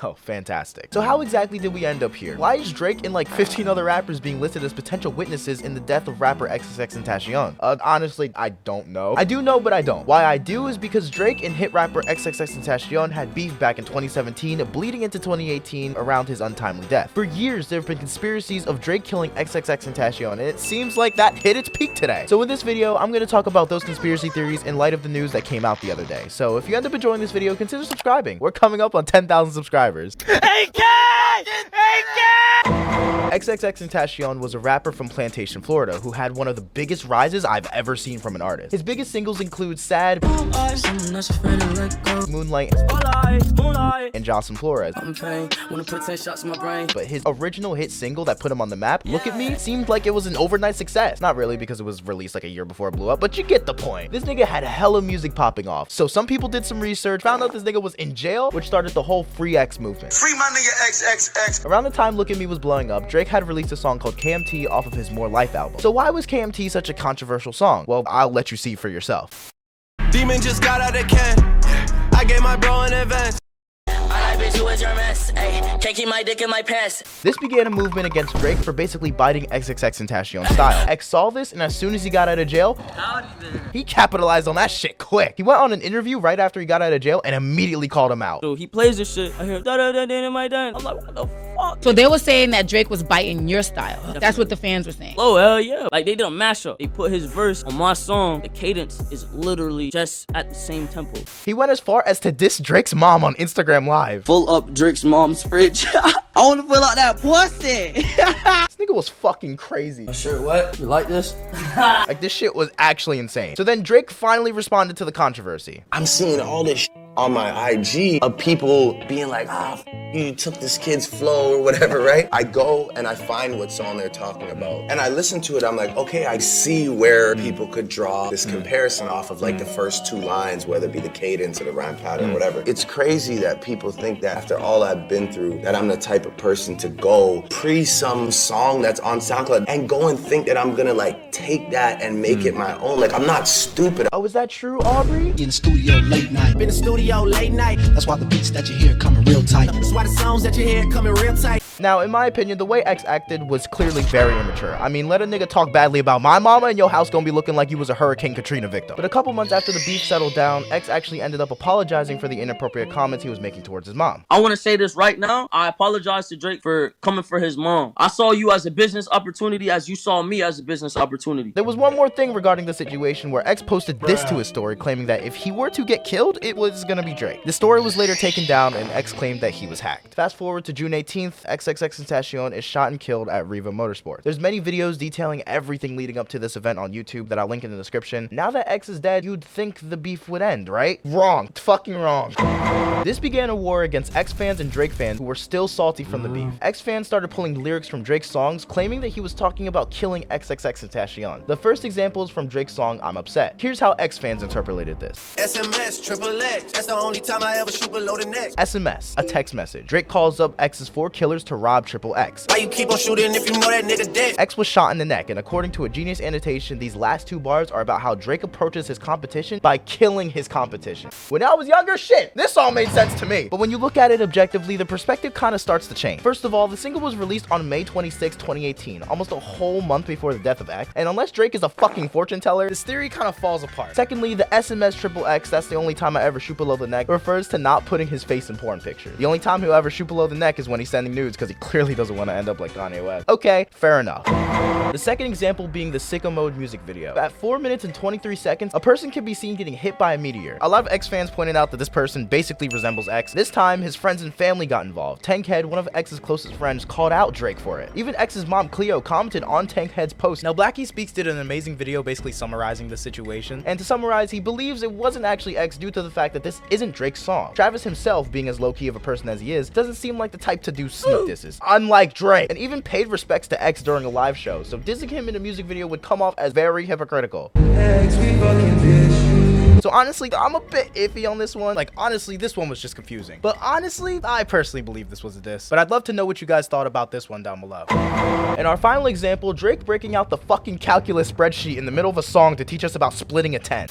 Oh, fantastic. So how exactly did we end up here? Why is Drake and like 15 other rappers being listed as potential witnesses in the death of rapper XXXTentacion? Honestly, I don't know. I do know, but I don't. Why I do is because Drake and hit rapper XXXTentacion had beef back in 2017, bleeding into 2018 around his untimely death. For years, there have been conspiracies of Drake killing XXXTentacion, and it seems like that hit its peak today. So in this video, I'm going to talk about those conspiracy theories in light of the news that came out the other day. So if you end up enjoying this video, consider subscribing. We're coming up on 10,000 subscribers. XXXTentacion was a rapper from Plantation, Florida, who had one of the biggest rises I've ever seen from an artist. His biggest singles include Sad, Moonlight, and Jocelyn Flores. But his original hit single that put him on the map, Look at Me, seemed like it was an overnight success. Not really, because it was released like a year before it blew up, but you get the point. This nigga had hella music popping off. So some people did some research, found out this nigga was in jail, which started the whole Free X movement. Free my nigga XXX. Around the time Look at Me was blowing up, Drake had released a song called KMT off of his More Life album. So why was KMT such a controversial song? Well, I'll let you see for yourself. Demon just got out of can. I gave my bro an advance. Bitch, you was your mess. Ay, can't keep my dick in my pants. This began a movement against Drake for basically biting XXXTentacion style. X saw this, and as soon as he got out of jail, he capitalized on that shit quick. He went on an interview right after he got out of jail and immediately called him out. So he plays this shit. I hear da da da da in my dance. I'm like, what the fuck? So they were saying that Drake was biting your style. That's what the fans were saying. Oh, hell yeah. Like, they did a mashup. They put his verse on my song. The cadence is literally just at the same tempo. He went as far as to diss Drake's mom on Instagram Live. Full up Drake's mom's fridge. I want to fill out that pussy. This nigga was fucking crazy. Sure, what? You like this? Like, this shit was actually insane. So then Drake finally responded to the controversy. I'm seeing all this on my IG of people being like, you took this kid's flow or whatever, right? I go and I find what song they're talking about. And I listen to it, I'm like, okay, I see where people could draw this comparison off of like the first two lines, whether it be the cadence or the rhyme pattern or whatever. It's crazy that people think that after all I've been through, that I'm the type of person to go pre some song that's on SoundCloud and go and think that I'm gonna like take that and make it my own. Like, I'm not stupid. Oh, is that true, Aubrey? In the studio late night. Been in the studio late night. That's why the beats that you hear coming real tight. That's why the songs that you hear coming real tight. Now, in my opinion, the way X acted was clearly very immature. I mean, let a nigga talk badly about my mama and your house gonna be looking like you was a Hurricane Katrina victim. But a couple months after the beef settled down, X actually ended up apologizing for the inappropriate comments he was making towards his mom. I want to say this right now. I apologize to Drake for coming for his mom. I saw you as a business opportunity as you saw me as a business opportunity. There was one more thing regarding the situation where X posted this to his story, claiming that if he were to get killed, it was gonna be Drake. The story was later taken down and X claimed that he was hacked. Fast forward to June 18th, XXXTentacion is shot and killed at Riva Motorsport. There's many videos detailing everything leading up to this event on YouTube that I'll link in the description. Now that X is dead, you'd think the beef would end, right? Wrong. Fucking wrong. This began a war against X fans and Drake fans who were still salty from the beef. X fans started pulling lyrics from Drake's songs, claiming that he was talking about killing XXXTentacion. The first example is from Drake's song, I'm Upset. Here's how X fans interpreted this. SMS, triple X. That's the only time I ever shoot below the neck. SMS, a text message. Drake calls up X's 4 killers to rob Triple X. Why you keep on shooting if you know that nigga dead? X was shot in the neck, and according to a Genius annotation, these last 2 bars are about how Drake approaches his competition by killing his competition. When I was younger, shit, this all made sense to me. But when you look at it objectively, the perspective kind of starts to change. First of all, the single was released on May 26, 2018, almost a whole month before the death of X, and unless Drake is a fucking fortune teller, this theory kind of falls apart. Secondly, the SMS Triple X, that's the only time I ever shoot below the neck, refers to not putting his face in porn pictures. The only time he'll ever shoot below the neck is when he's sending nudes, because he clearly doesn't want to end up like Kanye West. Okay, fair enough. The second example being the Sicko Mode music video. At 4 minutes and 23 seconds, a person can be seen getting hit by a meteor. A lot of X fans pointed out that this person basically resembles X. This time, his friends and family got involved. Tankhead, one of X's closest friends, called out Drake for it. Even X's mom, Cleo, commented on Tankhead's post. Now, Blackie Speaks did an amazing video basically summarizing the situation. And to summarize, he believes it wasn't actually X due to the fact that this isn't Drake's song. Travis himself, being as low-key of a person as he is, doesn't seem like the type to do sneak disses, unlike Drake, and even paid respects to X during a live show, so dissing him in a music video would come off as very hypocritical. So honestly, I'm a bit iffy on this one. Like, honestly, this one was just confusing. But honestly, I personally believe this was a diss. But I'd love to know what you guys thought about this one down below. In our final example, Drake breaking out the fucking calculus spreadsheet in the middle of a song to teach us about splitting a 10.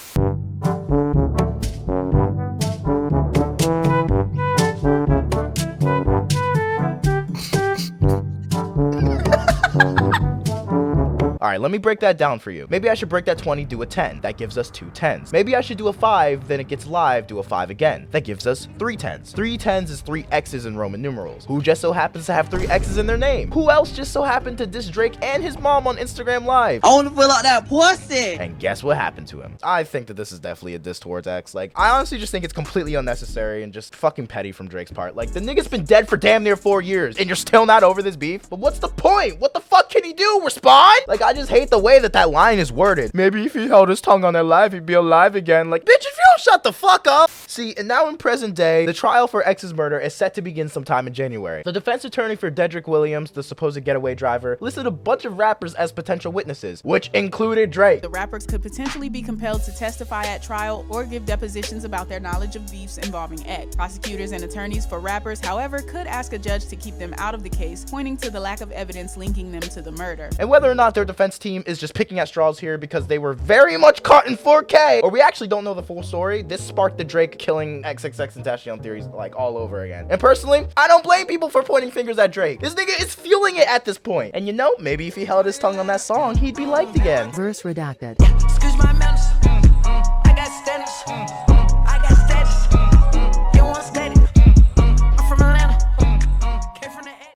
Alright, let me break that down for you. Maybe I should break that 20, do a 10. That gives us 2 10s. Maybe I should do a 5, then it gets live, do a 5 again. That gives us 3 10s. 3 10s is 3 X's in Roman numerals. Who just so happens to have 3 X's in their name? Who else just so happened to diss Drake and his mom on Instagram Live? I wanna feel like that pussy. And guess what happened to him? I think that this is definitely a diss towards X. Like, I honestly just think it's completely unnecessary and just fucking petty from Drake's part. Like, the nigga's been dead for damn near 4 years, and you're still not over this beef? But what's the point? What the fuck can he do? Respond? Like, I just hate the way that that line is worded. Maybe if he held his tongue on that live, he'd be alive again. Like, bitch, if you don't shut the fuck up. See, and now in present day, the trial for X's murder is set to begin sometime in January. The defense attorney for Dedrick Williams, the supposed getaway driver, listed a bunch of rappers as potential witnesses, which included Drake. The rappers could potentially be compelled to testify at trial or give depositions about their knowledge of beefs involving X. Prosecutors and attorneys for rappers, however, could ask a judge to keep them out of the case, pointing to the lack of evidence linking them to the murder. And whether or not their defense team is just picking at straws here because they were very much caught in 4K, or we actually don't know the full story, this sparked the Drake killing XXXTentacion theories like all over again. And personally, I don't blame people for pointing fingers at Drake. This nigga is fueling it at this point. And you know, maybe if he held his tongue on that song, he'd be liked again. Verse redacted. Excuse my